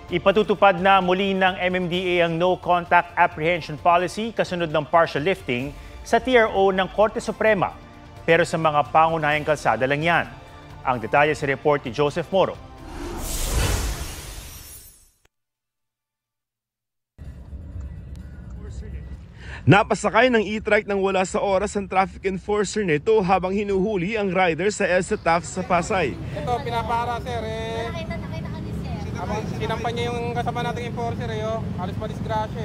Ipatutupad na muli ng MMDA ang no contact apprehension policy kasunod ng partial lifting sa TRO ng Korte Suprema. Pero sa mga pangunahing kalsada lang yan. Ang detalye sa report ni Joseph Moro. Napasakay ng e-trike nang wala sa oras ang traffic enforcer nito habang hinuhuli ang rider sa EDSA Taft sa Pasay. Ito, pinapara sir Habang sinampan niya yung kasama nating enforcer alis pa disgrasya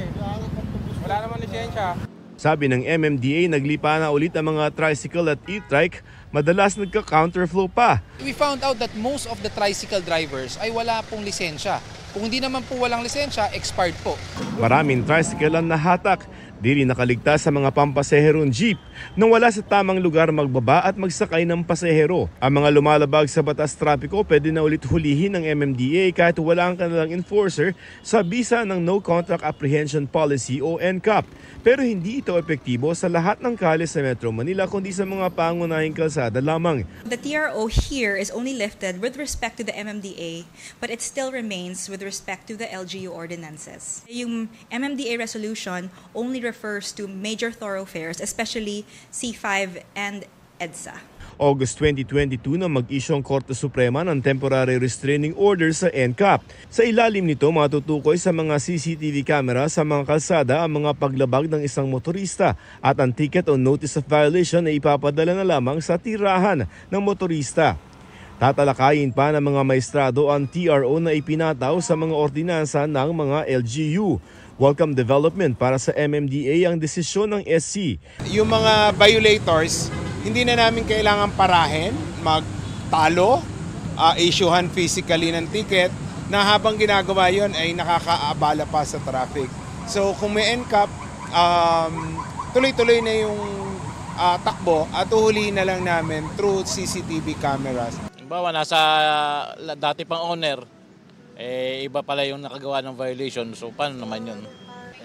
Wala naman lisensya. Sabi ng MMDA, naglipa na ulit ang mga tricycle at e-trike, madalas nagka-counterflow pa. We found out that most of the tricycle drivers ay wala pong lisensya. Kung hindi naman po walang lisensya, expired po. Maraming tricycle ang nahatak. Di rin nakaligtas sa mga pampaseherong jeep nang wala sa tamang lugar magbaba at magsakay ng pasahero. Ang mga lumalabag sa batas trapiko pwede na ulit hulihin ng MMDA kahit wala ang kanilang enforcer sa bisa ng No Contact Apprehension Policy o NCAP. Pero hindi ito epektibo sa lahat ng kalye sa Metro Manila kundi sa mga pangunahing kalsada lamang. The TRO here is only lifted with respect to the MMDA, but it still remains with respect to the LGU ordinances. Yung MMDA resolution only refers to major thoroughfares, especially C5 and EDSA. August 2022 na mag-issue ang Korte Suprema ng temporary restraining order sa NCAP. Sa ilalim nito, matutukoy sa mga CCTV camera sa mga kalsada ang mga paglabag ng isang motorista at ang ticket o notice of violation ay ipapadala na lamang sa tirahan ng motorista. Tatalakayin pa ng mga maestrado ang TRO na ipinataw sa mga ordinansa ng mga LGU. Welcome development para sa MMDA ang desisyon ng SC. Yung mga violators, hindi na namin kailangan parahin, magtalo, issuehan physically ng ticket na habang ginagawa yon ay nakakaabala pa sa traffic. So kung may NCAP, tuloy-tuloy na yung takbo at uhulihin na lang namin through CCTV cameras. Bawa nasa dati pang owner, iba pala yung nakagawa ng violation. So paano naman yun?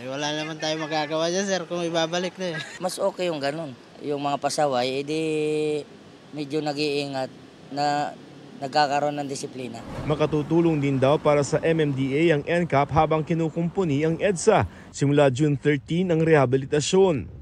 Wala naman tayo magagawa dyan sir kung ibabalik na Mas okay yung ganun. Yung mga pasaway, edi medyo nag-iingat na nagkakaroon ng disiplina. Makatutulong din daw para sa MMDA ang NCAP habang kinukumpuni ang EDSA. Simula June 13 ang rehabilitasyon.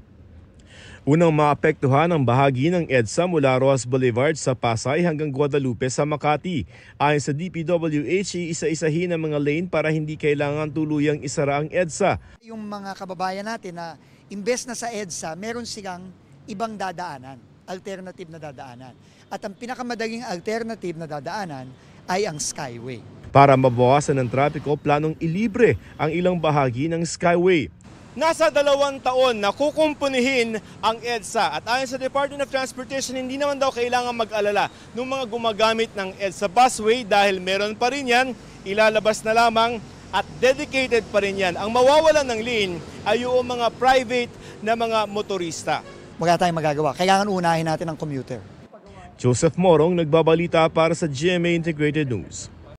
Unang maapektuhan ang bahagi ng EDSA mula Rojas Boulevard sa Pasay hanggang Guadalupe sa Makati. Ayon sa DPWH, isa-isahin ang mga lane para hindi kailangan tuluyang isara ang EDSA. Yung mga kababayan natin na imbes na sa EDSA, meron silang ibang dadaanan, alternative na dadaanan. At ang pinakamadaling alternative na dadaanan ay ang Skyway. Para mabawasan ng trapiko, planong ilibre ang ilang bahagi ng Skyway. Nasa 2 taon na kukumpunihin ang EDSA at ayon sa Department of Transportation, hindi naman daw kailangan mag-alala ng mga gumagamit ng EDSA busway dahil meron pa rin yan, ilalabas na lamang at dedicated pa rin yan. Ang mawawalan ng lane ay yung mga private na mga motorista. Wala tayong magagawa. Kailangan unahin natin ang commuter. Joseph Morong, nagbabalita para sa GMA Integrated News.